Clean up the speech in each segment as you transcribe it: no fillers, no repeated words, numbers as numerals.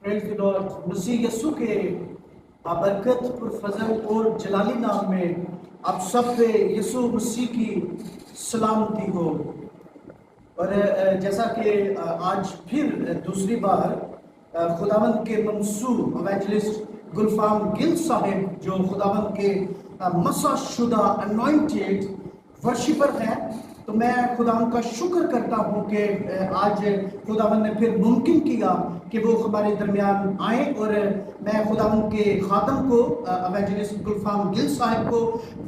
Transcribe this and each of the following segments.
Praise the Lord. मसीह यीशु के बरकत पुरफजल और जलाली नाम में आप सब पे यीशु मसीह की सलामती हो। और जैसा कि आज फिर दूसरी बार खुदावंद के मंसूर इवेंजलिस्ट गुलफाम गिल साहिब जो खुदावंद के मसा शुदा अनॉइंटेड वर्शिपर हैं, तो मैं खुदावंद का शुक्र करता हूँ कि आज खुदावंद ने फिर मुमकिन किया कि वो हमारे दरमियान आए। और मैं खुदावंद के खादम को इवेंजलिस्ट गुलफाम गिल साहिब को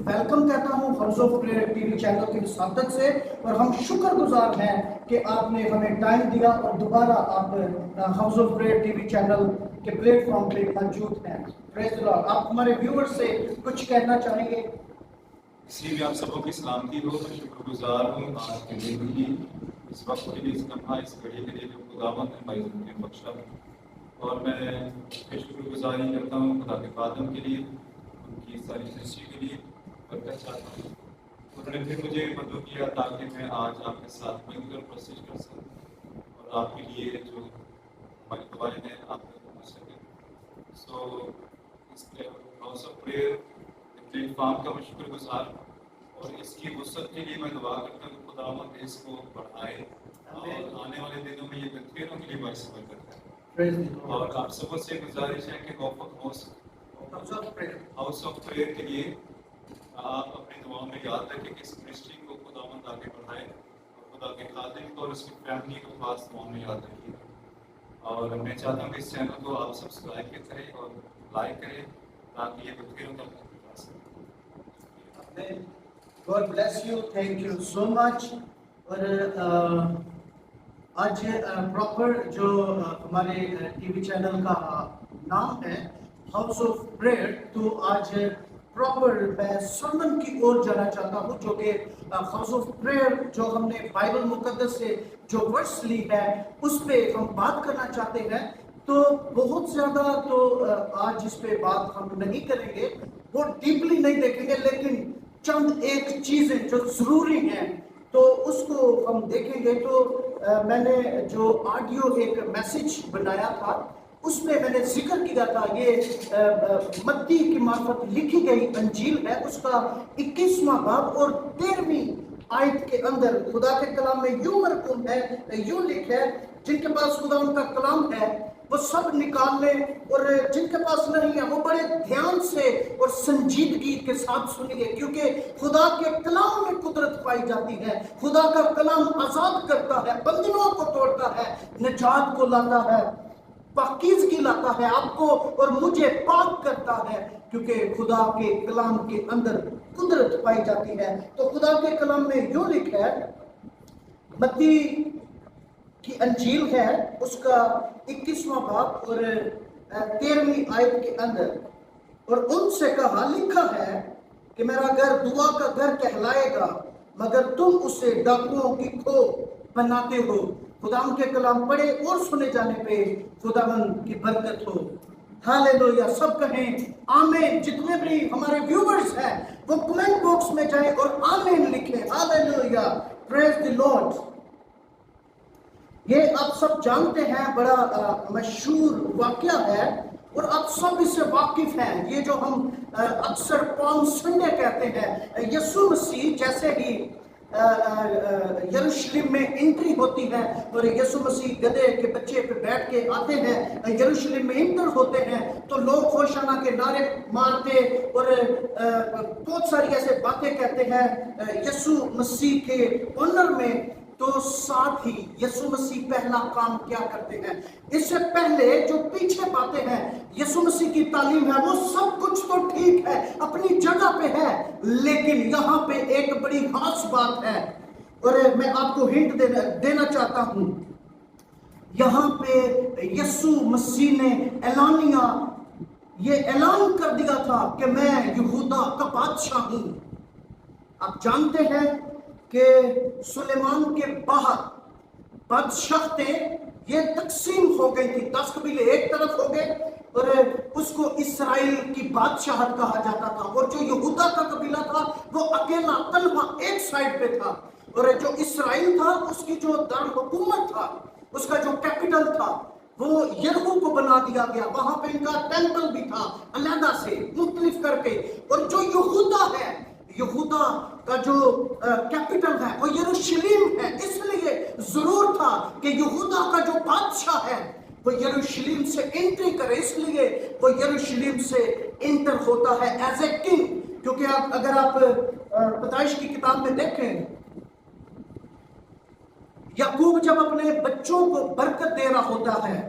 वेलकम कहता हूँ house of prayer TV channel की सादत से। और हम शुक्रगुजार हैं कि आपने हमें टाइम दिया और दोबारा आप house of prayer TV channel के प्लेटफॉर्म पे मौजूद हैं। Praise the Lord. आप हमारे व्यूअर्स से कुछ कहना चाहेंगे? इसलिए भी आप सबों की सलामती हो। मैं शुक्रगुजार हूँ आज के दिन की, इस वक्त के लिए, इस लम्हा, इस घड़ी के लिए जो खुदावंद ने हमारी ज़िंदगी में बख्शा। और मैं शुक्रगुजारी करता हूँ खुदा के खादम के लिए, उनकी सारी सृष्टि के लिए बरकत चाहता हूँ। उन्होंने फिर मुझे मदद किया ताकि मैं आज आपके साथ मिलकर प्रोसेस कर सकूँ और आपके लिए जो हमारी दुआएं हैं आप तक पहुँच सकें। सो इस हाउस ऑफ प्रेयर प्लेटफॉर्म का मैं शुक्रगुजार, और इसकी वसअत के लिए मैं दुआ करता हूँ कि खुदावंद इसको बढ़ाए और आने वाले दिनों में ये गठबेड़ों के लिए बाइस करता है। और आप सबों से गुजारिश है कि हाउस ऑफ प्रेयर के लिए आप अपनी दुआओं में याद रखें कि इस मिनिस्ट्री को खुदावंद आगे बढ़ाए और खुदा के खादिम को और उसकी फैमिली को खास दुआओं में याद रखिएगा। और मैं चाहता हूँ कि इस चैनल को आप सब्सक्राइब करें और लाइक करें ताकि ये गठबेड़ों तक पहुँच सके। God bless you, thank you so much। और आज प्रॉपर जो हमारे टीवी चैनल का नाम है हाउस ऑफ प्रेयर, तो आज प्रॉपर मैं सरमन की ओर जाना चाहता हूँ जो कि हाउस ऑफ प्रेयर जो हमने बाइबल मुकद्दस से जो वर्स ली है उस पे हम बात करना चाहते हैं। तो बहुत ज़्यादा तो आज इस पे बात हम नहीं करेंगे, वो डीपली नहीं देखेंगे, लेकिन चंद एक चीज़ें जो ज़रूरी हैं तो उसको हम देखेंगे। तो मैंने जो ऑडियो एक मैसेज बनाया था उसमें मैंने जिक्र किया था, ये मत्ती की मार्फत लिखी गई अंजील है, उसका 21वां बाब और 13वीं आयत के अंदर खुदा के कलाम में यूं मरकूम है, यूं लिखा है, जिनके पास खुदा उनका कलाम है वो सब निकाल ले, और जिनके पास नहीं है वो बड़े ध्यान से और संजीदगी के साथ सुनिए, क्योंकि खुदा के कलाम में कुदरत पाई जाती है। खुदा का कलाम आजाद करता है, बंधनों को तोड़ता है, निजात को लाता है, पाकीज़गी लाता है, आपको और मुझे पाक करता है, क्योंकि खुदा के कलाम के अंदर कुदरत पाई जाती है। तो खुदा के कलाम में यूं लिखा है, मत्ती की अंजील है उसका 21वां बाब और 13वीं आयत के अंदर, और उनसे कहा, लिखा है कि मेरा घर दुआ का घर कहलाएगा, मगर तुम उसे डाकुओं की खो बनाते हो। खुदाम के कलाम पढ़े और सुने जाने पे खुदावंद की बरकत हो। हालेलुया। सब कहें आमीन। जितने भी हमारे व्यूअर्स हैं वो कमेंट बॉक्स में जाएं और आमीन लिखें। Hallelujah, praise the Lord. ये आप सब जानते हैं, बड़ा मशहूर वाकया है और आप सब इससे वाकिफ हैं। ये जो हम अक्सर पाम संडे कहते हैं, यीशु मसीह जैसे ही यरूशलेम में एंट्री होती है और यीशु मसीह गधे के बच्चे पे बैठ के आते हैं, यरूशलेम में एंटर होते हैं, तो लोग होशाना के नारे मारते और बहुत सारी ऐसे बातें कहते हैं यीशु मसीह के ऑनर में। तो साथ ही यीशु मसीह पहला काम क्या करते हैं, इससे पहले जो पीछे बातें हैं, यीशु मसीह की तालीम है, वो सब कुछ तो ठीक है, अपनी जगह पे है, लेकिन यहाँ पे एक बड़ी खास बात है और मैं आपको हिंट देना चाहता हूँ। यहाँ पे यीशु मसीह ने एलानिया ये ऐलान कर दिया था कि मैं यहूदा का बादशाह हूँ। आप जानते हैं कि सुलेमान के बाहर बादशाहतें ये तकसीम हो गई थी, 10 कबीले एक तरफ हो गए और उसको इसराइल की बादशाहत कहा जाता था, और जो यहूदा का कबीला था वो अकेला तन्हा एक साइड पे था, और जो इसराइल था उसकी जो दारुल हुकूमत था, उसका जो कैपिटल था وہ یرہو کو بنا دیا گیا، وہاں پہ ان کا ٹیمپل بھی تھا علیحدہ سے مختلف کر کے. اور جو یہودا ہے، یہودا کا جو کیپٹل ہے وہ یروشلم ہے، اس لیے ضرور تھا کہ یہودا کا جو بادشاہ ہے وہ یروشلم سے انٹری کرے، اس لیے وہ یروشلم سے انٹر ہوتا ہے ایز اے کنگ. کیونکہ اگر آپ پیدائش کی کتاب میں دیکھیں، یعقوب جب اپنے بچوں کو برکت دے رہا ہوتا ہے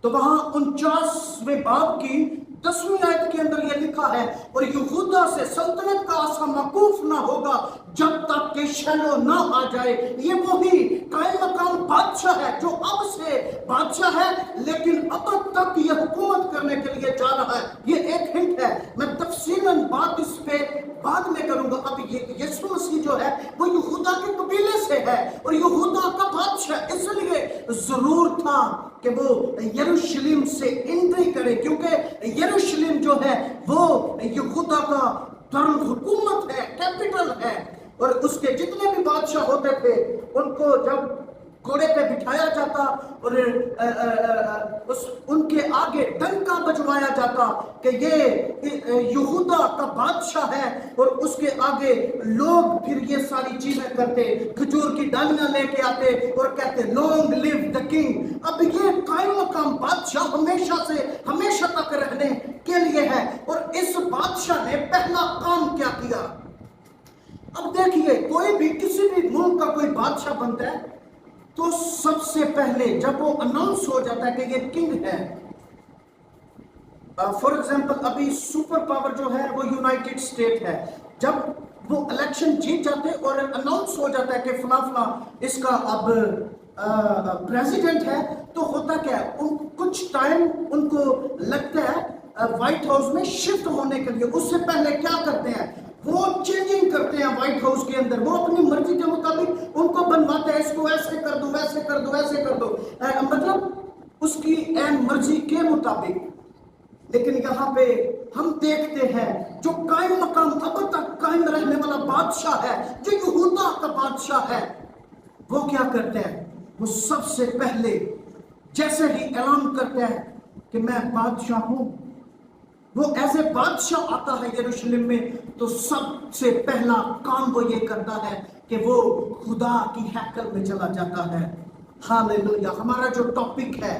تو وہاں 49ویں باب کی 10ویں آیت کے اندر یہ لکھا ہے، اور یہودا سے سلطنت کا آسا موقوف نہ ہوگا جب تک کہ شیلو نہ آ جائے. یہ وہی قائم مقام بادشاہ ہے جو اب سے بادشاہ ہے لیکن اب تک یہ حکومت کرنے کے لیے جا رہا ہے. یہ ایک ہنٹ ہے، میں تفصیلاً بات اس پہ بعد میں کروں گا. اب یسوع مسیح جو ہے وہ یہودا کے قبیلے سے ہے اور یہودا کا بادشاہ، اس لیے ضرور تھا کہ وہ یروشلم سے انٹری کرے، کیونکہ یروشلم جو ہے وہ یہودا کا دارالحکومت ہے، کیپٹل ہے. اور اس کے جتنے بھی بادشاہ ہوتے تھے ان کو جب گھوڑے پہ بٹھایا جاتا اور ان کے آگے ڈنکا بجوایا جاتا کہ یہ یہودا کا بادشاہ ہے، اور اس کے آگے لوگ پھر یہ ساری چیزیں کرتے، کھجور کی ڈالیاں لے کے آتے اور کہتے لانگ لیو دا کنگ. اب یہ قائم مقام بادشاہ ہمیشہ سے ہمیشہ تک رہنے کے لیے ہے. اور اس بادشاہ نے پہلا کام کیا کیا؟ اب دیکھیے، کوئی بھی کسی بھی ملک کا کوئی بادشاہ بنتا ہے تو سب سے پہلے جب وہ اناؤنس ہو جاتا ہے کہ یہ کنگ ہے، فار ایگزامپل ابھی سپر پاور جو ہے وہ یونائٹڈ اسٹیٹ ہے، جب وہ الیکشن جیت جاتے اور اناؤنس ہو جاتا ہے کہ فلاں فلاں اس کا اب پریزیڈنٹ ہے، تو ہوتا کیا ہے، کچھ ٹائم ان کو لگتا ہے وائٹ ہاؤس میں شفٹ ہونے کے لیے. اس سے پہلے کیا کرتے ہیں، وہ چینجنگ کرتے ہیں وائٹ ہاؤس کے اندر، وہ اپنی مرضی کے مطابق ان کو بنواتے ہیں، اس کو ایسے کر دو، ویسے کر دو، ویسے کر دو، مطلب اس کی عین مرضی کے مطابق. لیکن یہاں پہ ہم دیکھتے ہیں جو قائم مقام اب تک قائم رہنے والا بادشاہ ہے، جو یہودا کا بادشاہ ہے، وہ کیا کرتے ہیں، وہ سب سے پہلے جیسے ہی اعلان کرتے ہیں کہ میں بادشاہ ہوں، وہ ایسے بادشاہ آتا ہے یروشلم میں، تو سب سے پہلا کام وہ یہ کرتا ہے کہ وہ خدا کی ہیکل میں چلا جاتا ہے. ہاللیلویا. ہمارا جو ٹاپک ہے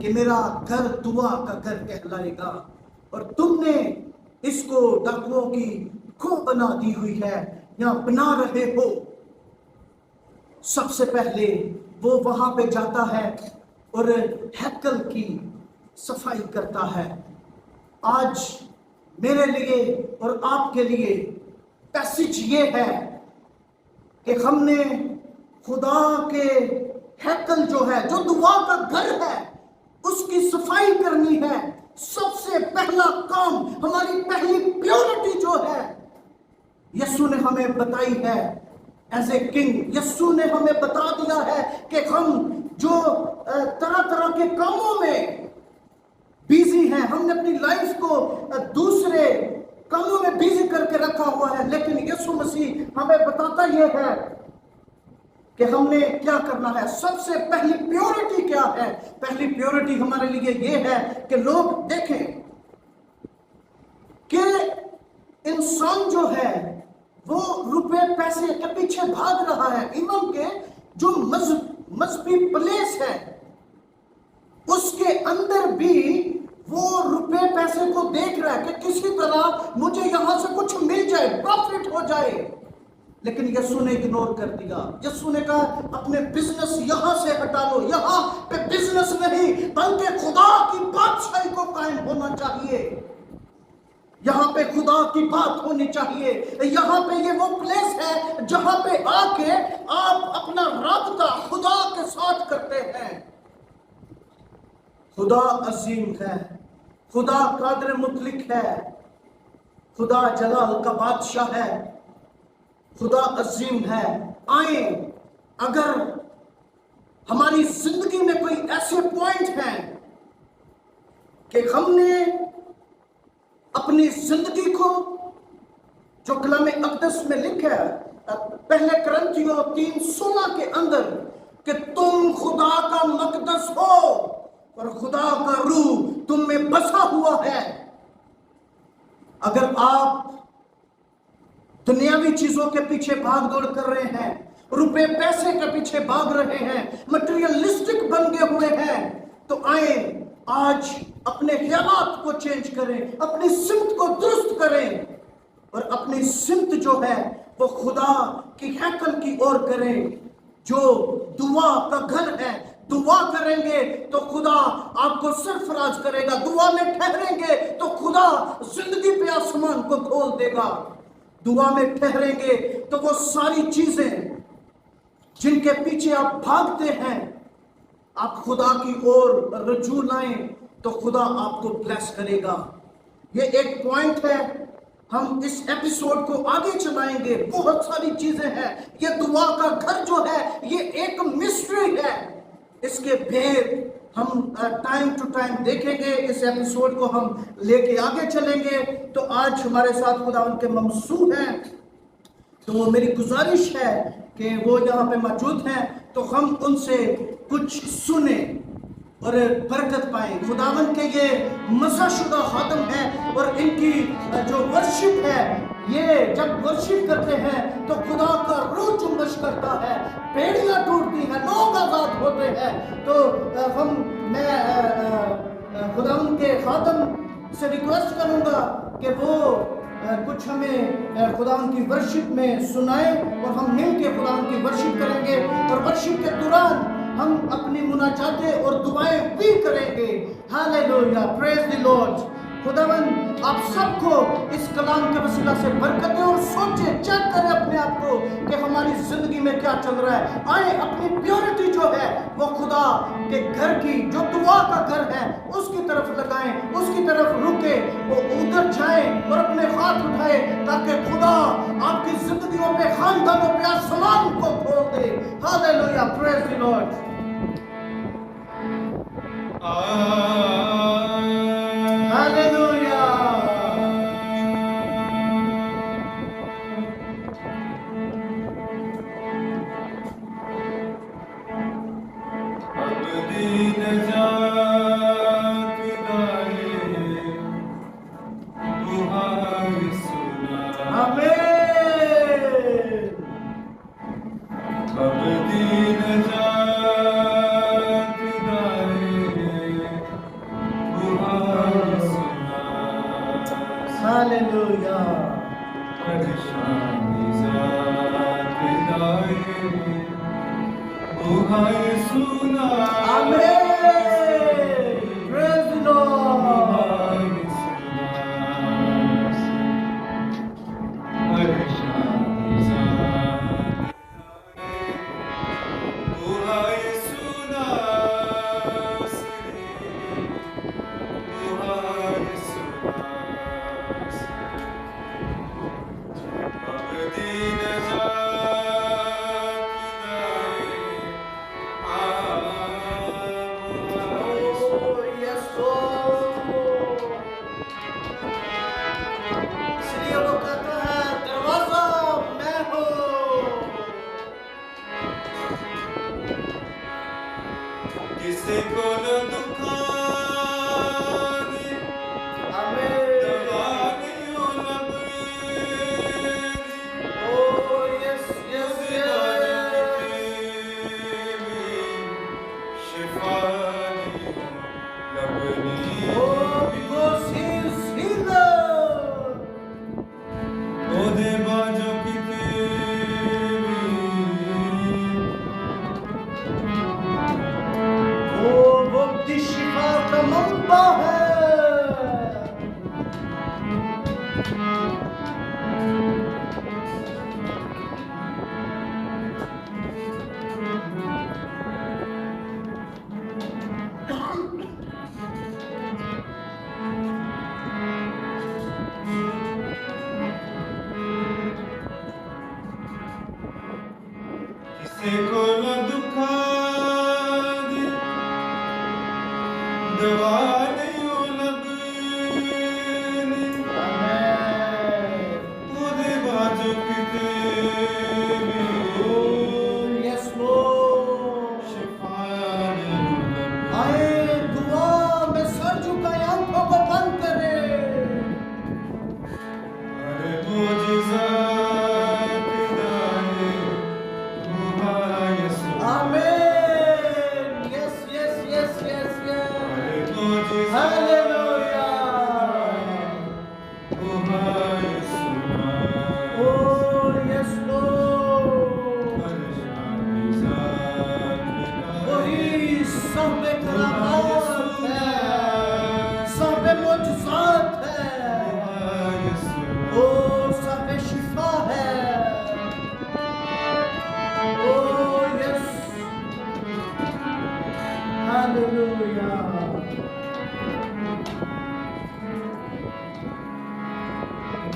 کہ میرا گھر دعا کا گھر کہلائے گا، اور تم نے اس کو ڈاکوؤں کی کھو بنا دی ہوئی ہے یا بنا رہے ہو. سب سے پہلے وہ وہاں پہ جاتا ہے اور ہیکل کی صفائی کرتا ہے. آج میرے لیے اور آپ کے لیے پیسج یہ ہے کہ ہم نے خدا کے ہیکل جو ہے، جو دعا کا گھر ہے، اس کی صفائی کرنی ہے. سب سے پہلا کام، ہماری پہلی پیورٹی جو ہے، یسوع نے ہمیں بتائی ہے ایز اے کنگ. یسوع نے ہمیں بتا دیا ہے کہ ہم جو طرح طرح کے کاموں میں بیزی ہیں، ہم نے اپنی لائف کو دوسرے کاموں میں بیزی کر کے رکھا ہوا ہے، لیکن یسوع مسیح ہمیں بتاتا یہ ہے کہ ہم نے کیا کرنا ہے. سب سے پہلی پیورٹی کیا ہے؟ پہلی پیورٹی ہمارے لیے یہ ہے کہ لوگ دیکھیں کہ انسان جو ہے وہ روپے پیسے کے پیچھے بھاگ رہا ہے. ایمان کے جو مذہبی پلیس ہے اس کے اندر بھی وہ روپے پیسے کو دیکھ رہا ہے کہ کسی طرح مجھے یہاں سے کچھ مل جائے، پروفٹ ہو جائے. لیکن یسوع نے اگنور کر دیا. یسوع نے کہا اپنے بزنس یہاں سے ہٹا لو. یہاں پہ بزنس نہیں بلکہ خدا کی بادشاہی کو قائم ہونا چاہیے. یہاں پہ خدا کی بات ہونی چاہیے. یہاں پہ یہ وہ پلیس ہے جہاں پہ آ کے آپ اپنا رابطہ خدا کے ساتھ کرتے ہیں. خدا عظیم ہے، خدا قادر مطلق ہے، خدا جلال کا بادشاہ ہے، خدا عظیم ہے. آئیں، اگر ہماری زندگی میں کوئی ایسے پوائنٹ ہیں کہ ہم نے اپنی زندگی کو، جو کلام اقدس میں لکھا ہے پہلے کرنتھیوں 3:16 کے اندر کہ تم خدا کا مقدس ہو اور خدا کا روح تم میں بسا ہوا ہے. اگر آپ دنیاوی چیزوں کے پیچھے بھاگ دوڑ کر رہے ہیں, روپے پیسے کے پیچھے بھاگ رہے ہیں, مٹیریلسٹک بن گئے ہوئے ہیں, تو آئیں آج اپنے خیالات کو چینج کریں, اپنی سمت کو درست کریں اور اپنی سمت جو ہے وہ خدا کی ہیکل کی اور کریں جو دعا کا گھر ہے. دعا کریں گے تو خدا آپ کو سرفراز کرے گا, دعا میں ٹھہریں گے تو خدا زندگی پہ آسمان کو کھول دے گا. دعا میں ٹھہریں گے تو وہ ساری چیزیں جن کے پیچھے آپ بھاگتے ہیں, آپ خدا کی اور رجوع لائیں تو خدا آپ کو بلیس کرے گا. یہ ایک پوائنٹ ہے, ہم اس ایپیسوڈ کو آگے چلائیں گے. بہت ساری چیزیں ہیں. یہ دعا کا گھر جو ہے یہ ایک مسٹری ہے, اس کے بھید ہم ٹائم ٹو ٹائم دیکھیں گے. اس ایپیسوڈ کو ہم لے کے آگے چلیں گے. تو آج ہمارے ساتھ خدا ان کے ممسوح ہیں, تو وہ میری گزارش ہے کہ وہ یہاں پہ موجود ہیں تو ہم ان سے کچھ سنیں اور برکت پائیں. خداوند کے یہ مزہ شدہ خادم ہیں اور ان کی جو ورشپ ہے, یہ جب ورشپ کرتے ہیں تو خدا کا روح جنبش کرتا ہے, بیڑیاں ٹوٹتی ہیں, لوگ آزاد ہوتے ہیں. تو میں خداوند کے خادم سے ریکویسٹ کروں گا کہ وہ کچھ ہمیں خداوند کی ورشپ میں سنائیں اور ہم مل کے خداوند کی ورشپ کریں گے, اور ورشپ کے دوران ہم اپنی مناجاتیں اور دعائیں بھی کریں گے. ہاللیلویا, پریز دی لارڈ. خداوند آپ سب کو اس کلام کے وسیلہ سے برکت دے, اور سوچیں, چیک کریں اپنے آپ کو کہ ہماری زندگی میں کیا چل رہا ہے. آئیں اپنی پیورٹی جو ہے وہ خدا کے گھر کی جو دعا کا گھر ہے اس کی طرف لگائیں, اس کی طرف رکیں, وہ ادھر جائیں اور اپنے ہاتھ اٹھائیں تاکہ خدا آپ کی زندگیوں پہ, خاندانوں پہ آسمان کو کھول دے. ہاللیلویا, پریز دی لارڈ. ہاللیلویا.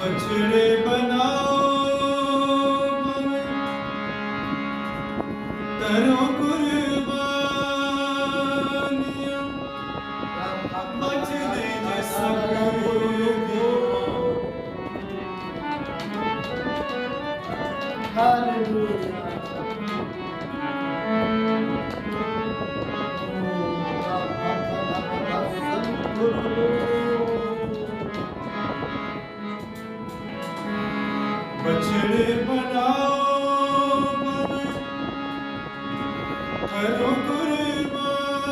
बछड़े बनाओ करो कुर्बानियां बछड़े जैसा बछड़े बनाओ करो कुर्बानियां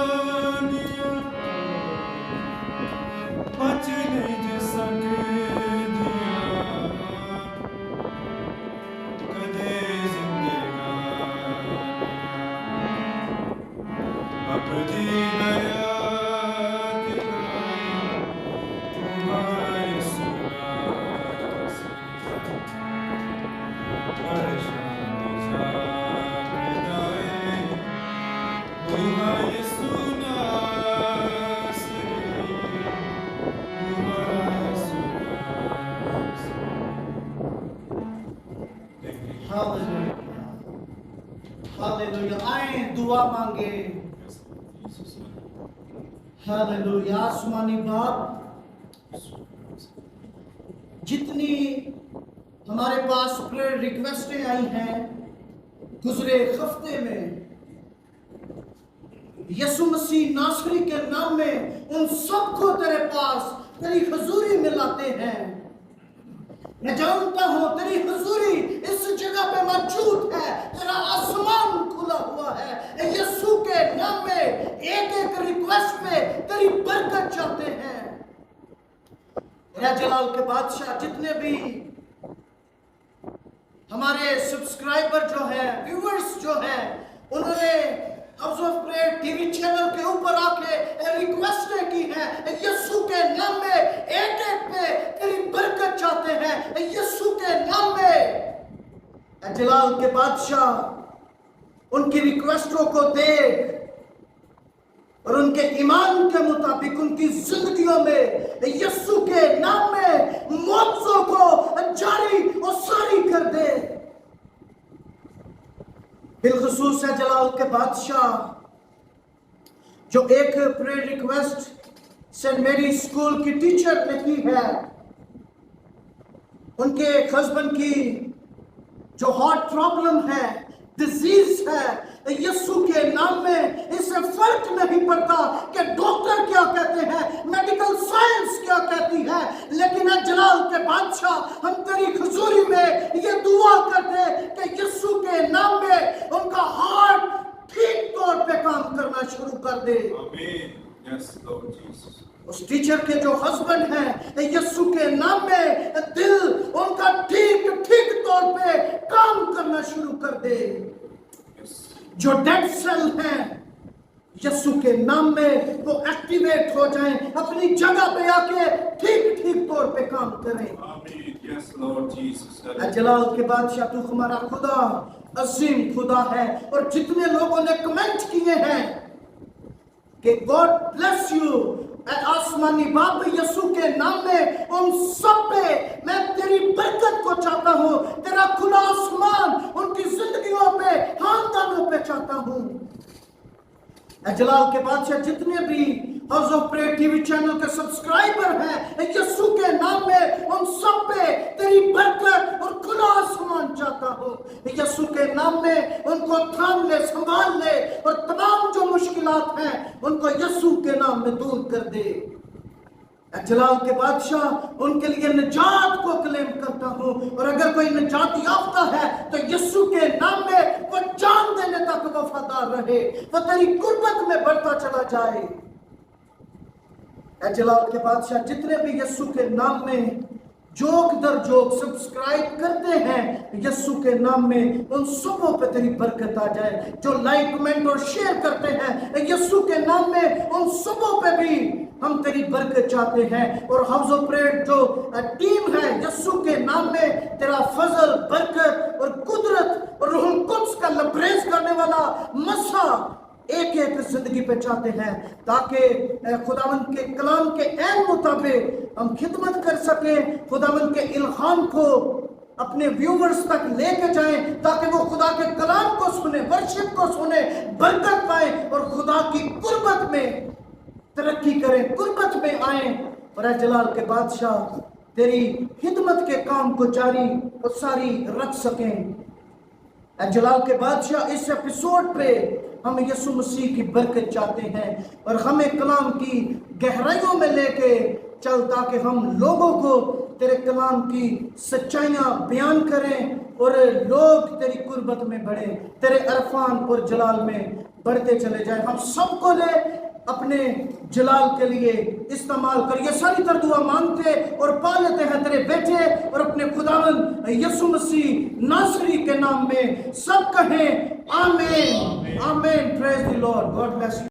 बछड़े जैसा कदे जिंदगानियां अब जी गया तुम्हारी सुनास परेशानी जागदाए तुम्हारी सुनास तुम्हारी सुनास हालेलुया। आए दुआ मांगे। हालेलुया। आसमानी बाप, जितनी हमारे पास प्रेयर रिक्वेस्टें आई हैं गुजरे हफ्ते में, यीशु मसीह नासरी के नाम में उन सबको तेरे पास तेरी हुजूरी में लाते हैं। मैं जानता हूं तेरी हुजूरी इस जगह पे मौजूद है, तेरा आसमान खुला हुआ है। यीशु के नाम में एक एक रिक्वेस्ट में तेरी बरकत चाहते हैं। या जलाल के बादशाह, जितने भी हमारे सब्सक्राइबर जो है, व्यूअर्स जो है, उन्होंने house of prayer TV channel के ऊपर आके रिक्वेस्टें की हैं, यीशु के नाम में एक एक पे तेरी बरकत चाहते हैं। यीशु के नाम में जलाल के बादशाह उनकी रिक्वेस्टों को देख और उनके ईमान के मुताबिक उनकी जिंदगियों में यीशु के नाम में मौजों को जारी और सारी कर दे। बिलखुसूस है जलाल के बादशाह, जो एक प्रेयर रिक्वेस्ट सेंट मेरी स्कूल की टीचर ने की है, उनके हस्बैंड की जो हार्ट प्रॉब्लम है, डिजीज है, यीशु के नाम में इससे फर्क नहीं पड़ता कि डॉक्टर क्या कहते हैं, मेडिकल साइंस क्या कहती है, लेकिन जलाल के बादशाह हम तेरी हुजूरी में ये दुआ करते कि यीशु के नाम में उनका हार्ट ठीक तौर पे काम करना शुरू कर दे। आमीन। Yes Lord Jesus. उस टीचर के जो हस्बैंड हैं, यीशु के नाम में दिल उनका ठीक तौर पे काम करना शुरू कर दे। जो डेड सेल हैं, यीशु के नाम में वो एक्टिवेट हो जाएं, अपनी जगह पे आके ठीक तौर पे काम करें। आमीन। Yes Lord Jesus. जलाल के बादशाह, तू हमारा खुदा अजीम खुदा है। और जितने लोगों ने कमेंट किए हैं कि गॉड ब्लेस यू, आसमानी बाप यीशु के नाम में उन सब पे मैं तेरी बरकत को चाहता हूं, तेरा खुला आसमान उनकी जिंदगियों पे, खानदानों पे चाहता हूं। जलाल के बादशाह, जितने भी house of prayer TV channel के सब्सक्राइबर हैं, यीशु के नाम में उन सब पे तेरी बरकत और खुला आसमान चाहता हूं। यीशु के नाम में उनको थाम ले, संभाल ले, और तमाम जो मुश्किलात हैं उनको यीशु के नाम में दूर कर दे। जलाल के बादशाह, उनके लिए निजात को क्लेम करता हूं, और अगर कोई निजात याफ्ता है तो यीशु के नाम में वो जान देने तक वफादार रहे, वो तेरी कुर्बत में बढ़ता चला जाए। जलाल के बादशाह, जितने भी यीशु के नाम में जोक दर जोक सब्सक्राइब करते हैं, यीशु के नाम में उन सबों पे तेरी बरकत आ जाए। जो लाइक कमेंट और शेयर करते हैं, यीशु के नाम में उन सबों पे भी हम तेरी बरकत चाहते हैं। और हाउस ऑफ प्रेयर जो टीम है, यीशु के नाम में तेरा फजल, बरकत और कुदरत और रूहुल कुद्स का लबरेज करने वाला मसा एक एक जिंदगी पे चाहते हैं ताकि खुदावंद के कलाम के ऐन मुताबिक हम खिदमत कर सकें, खुदावंद के इल्हाम को अपने व्यूवर्स तक लेके जाएं ताकि वो खुदा के कलाम को सुने, वर्शिप को सुने, बरकत पाए और खुदा की कुर्बत में तरक्की करें, कुर्बत में आए और ऐ जलाल के बादशाह तेरी खिदमत के काम को जारी और सारी रख सकें। ऐ जलाल के बादशाह इस एपिसोड पे हम यीशु मसीह की बरकत चाहते हैं और हमें कलाम की गहराइयों में लेके चल ताकि हम लोगों को तेरे कलाम की सच्चाइयाँ बयान करें और लोग तेरी कुर्बत में बढ़े, तेरे अरफान और जलाल में बढ़ते चले जाएं। हम सबको ले अपने जलाल के लिए इस्तेमाल कर। ये सारी तर दुआ मांगते और पा लेते हैं तेरे बेटे और अपने खुदावंद यीशु मसीह नासरी के नाम में सब कहें आमीन, आमीन। Praise the Lord, God bless you.